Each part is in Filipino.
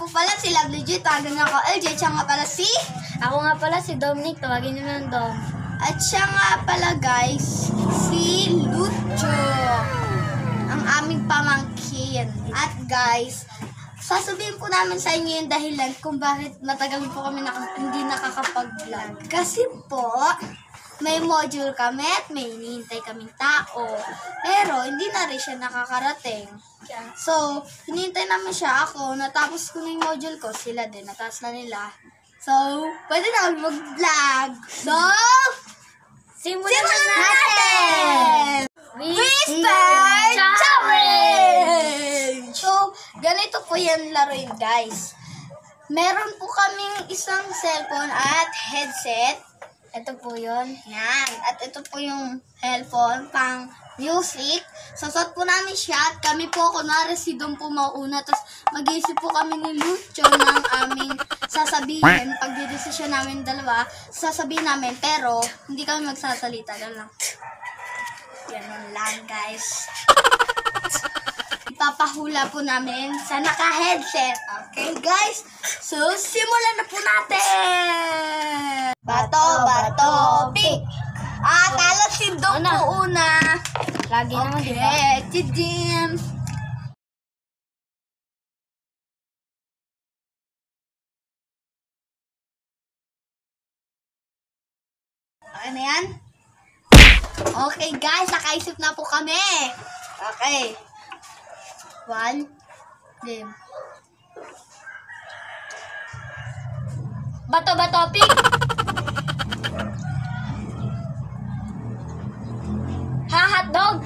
po pala si Lovely G, tawagan niyo ako LJ. Siya nga pala si... Ako nga pala si Dominic, tawagin niyo ng Dom. At siya nga pala guys, si Lucho, ang aming pamangkin. At guys, sasabihin po namin sa inyo yung dahilan kung bakit matagal po kami hindi nakakapag-vlog. Kasi po, may module kami at may hinihintay kaming tao. Pero hindi na rin siya nakakarating. So, hinihintay namin siya. Ako, natapos ko na yung module ko. Sila din, natapos na nila. So, pwede na kami mag-vlog. So, simulan na natin! Whisper Challenge! So, ganito po yan laruin, guys. Meron po kaming isang cellphone at headset. Ito po yun. Yan. At ito po yung cellphone pang music. Sasot po namin siya at kami po, kunwari si Dom po mauna. Tapos mag-iisip po kami ni Lucho ng aming sasabihin. Pag didesisyon namin dalawa, sasabihin namin. Pero, hindi kami magsasalita. Lang. Yan lang, guys. Ipapahula po namin sa naka-headset. Okay, guys? So, simulan na po natin! Bato, pick! Tala si Dom po una. Lagi naman, di ba? Okay, Jim. Okay na yan? Okay, guys. Nakaisip na po kami. Okay. 1 game. Bato, pick! Ha, hotdog!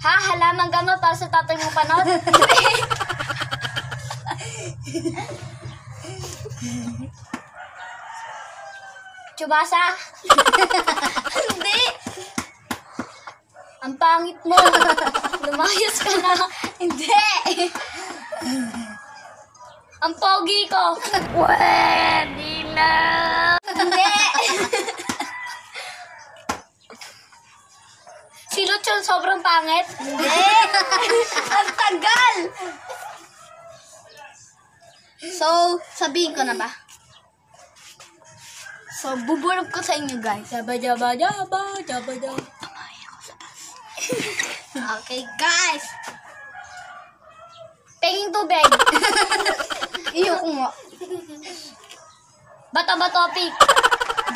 Ha, halamang gamot para sa tatay mo panot? Tsubasa? Hindi. Ang pangit mo. Lumayas ka na. Hindi. Ang pogi ko. Pwede na. Hindi. Si Luchon sobrang pangit. Hindi. Ang tagal. So, sabihin ko na ba? So, bubulog ko sa inyo, guys. Jaba, jaba, jaba, jaba, jaba. Okay, guys. Penging tubig. Iyo ko nga. Bato, pick.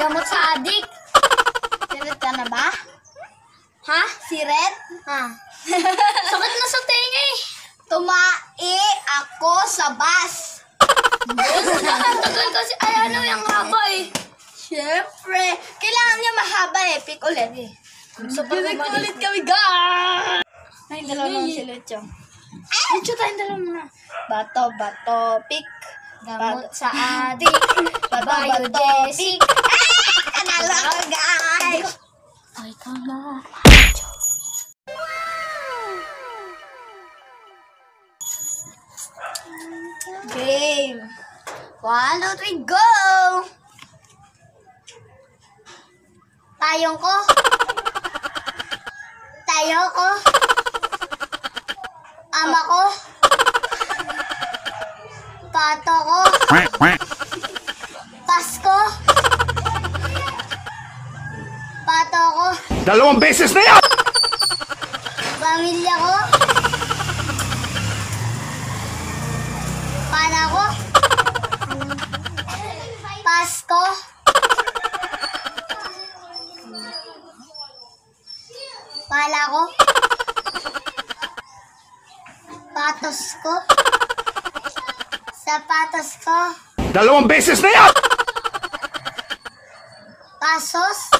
Gamot sa adik. Siret ka na ba? Ha? Siret? Ha? Sakit na sa tenga eh. Tumae ako sa bus. Tagal kasi, ay ano yung haba eh. Siyempre. Kailangan niya mahaba eh. Pick ulit eh. So, Pick ulit kami, guys. Ay, dalawa naman si Lucho. Lucho tayong dalawa muna. Bato, pick. Gamot sa adik. Babayo, Jessic. Kanalo ako, guys. Ay, kama. Game. 1, 2, 3, go! Tayong ko. Tayo ko. Ama ko. Pato ko. Pasko. Pato ko. 2 beses na yan! Pamilya ko. Pana ko. Pasko. Pala ko. Patos ko. Sapatos ko. 2 beses na yan! Pasos.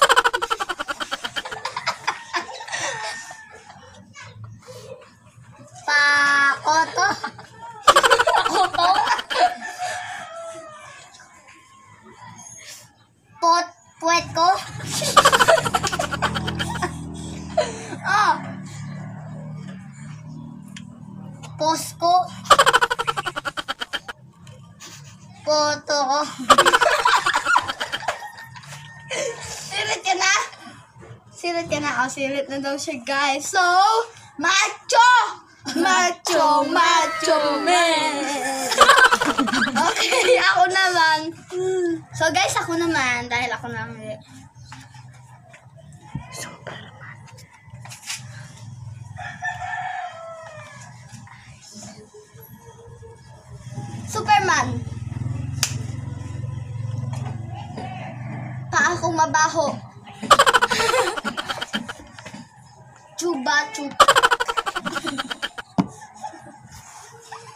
Pakoto. Pakoto? Puwet ko. Posko. Poto ko. Sirit ka na? sirit ka na. O, sirit na daw siya, guys. So, macho! Macho, macho man! Okay, ako naman. So, guys, ako naman. Dahil ako naman. Superman. Paa ko mabaho. Chuba chub.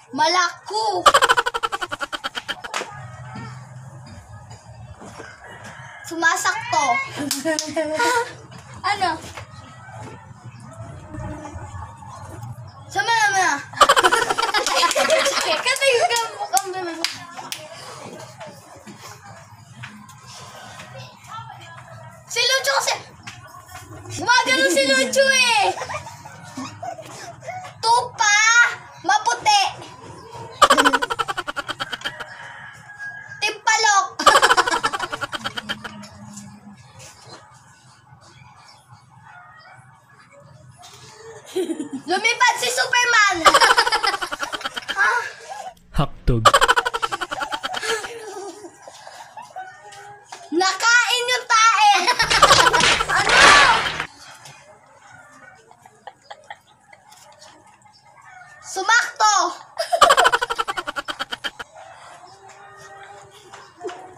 Malaku. Sumasakto. Ano? Sama na. Kasi yung mukhang bebe. Si Lucho kasi gumagano si Lucho eh. Tupa, maputi. Timpalok. Lumipad si Superman. Hotdog. Nakain yung tae. Ano? Sumakto.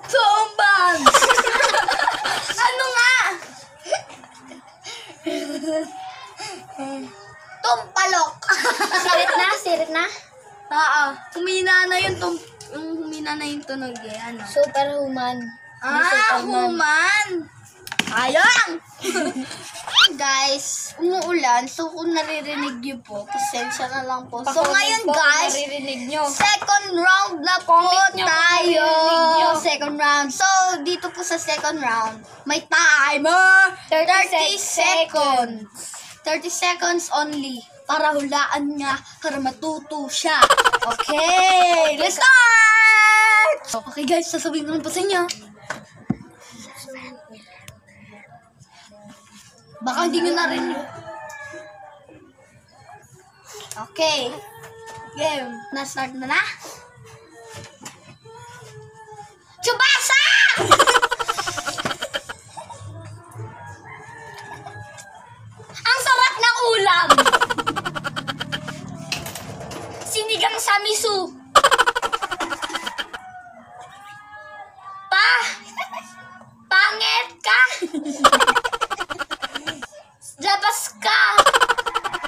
Tumbang. Ano nga? Tumpalok. Sirit na? Oo. Humina na yung humina na yung tunog eh. Ano? Superhuman. Human. Ayang! Guys, umuulan. So, kung naririnig niyo po, pasensya na lang po. So, ngayon guys, Naririnig nyo. second round na po Comment nyo kung tayo. naririnig nyo. Second round. So, dito po sa second round, may timer. 30 seconds. 30 seconds only. Para hulaan niya, para matuto siya. Okay, let's start! Okay guys, sasabihin ko lang po sa inyo. Baka hindi nyo narinig. Okay. Game. Na-start na na? Tsubasa! Ang sarap ng ulam! Sinigang sa miso. Pangit ka! Labas ka!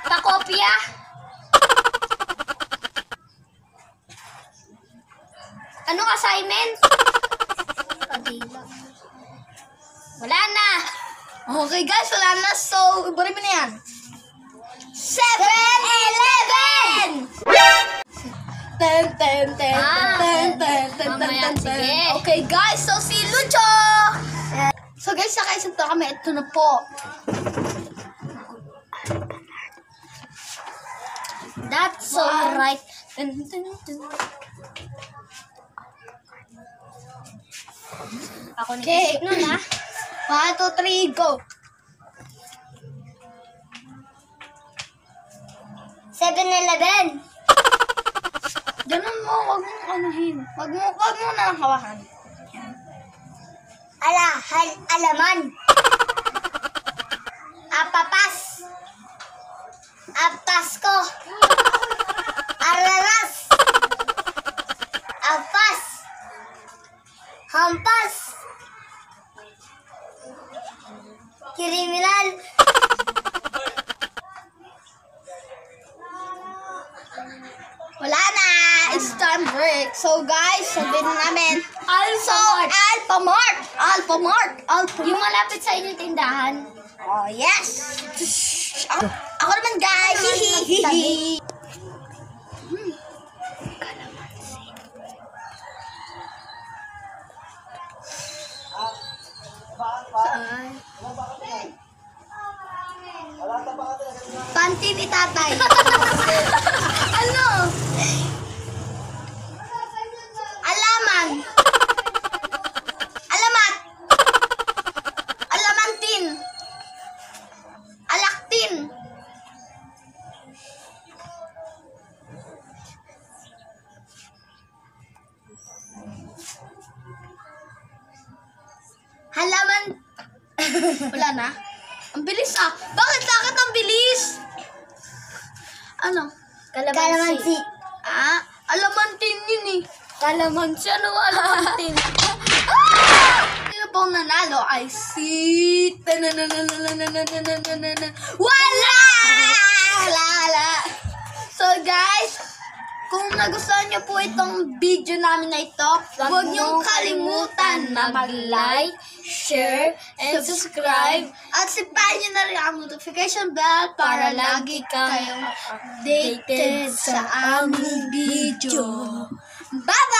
Pakopya! Anong assignment? Wala na! Okay guys, wala na. So, iburin mo na yan. 7-Eleven! Ten, ten, ten, ten, ten, ten, ten, Mamaya, ten, ten. sige. Okay guys, so si Lucho! So guys, nakaisip to kami. Ito na po. That's so Wow. right. Ako Okay. nag-isip nun, ha? 1, 2, 3, go! 7-Eleven. Ganun mo, wag mo anuhin. Wag mo na lang hawakan. Alaman. Apapas. Apasko. Araras. Apas. Hampas. Kriminal. Wala na! It's time break. So guys, sabihin na namin. Alphamart. Yung malapit sa inyong tindahan. Oh, yes! Ako naman guys! Hihihihi! Saan? Panty ni tatay. Ano? Alaman. Alamat. Alamantin. Wala na? Ang bilis ah. Bakit sakit ang bilis? Ano? Kalamansi. Ah, alamantin yun eh. Kalamansi. Ano alamantin? Sino pong nanalo ay si... Wala! Wala! So guys, kung nagustuhan nyo po itong video namin na ito, huwag niyong kalimutan na mag-like, share, and subscribe. at sipahin nyo na rin ang notification bell para lagi kayong updated sa aming video. Bye-bye!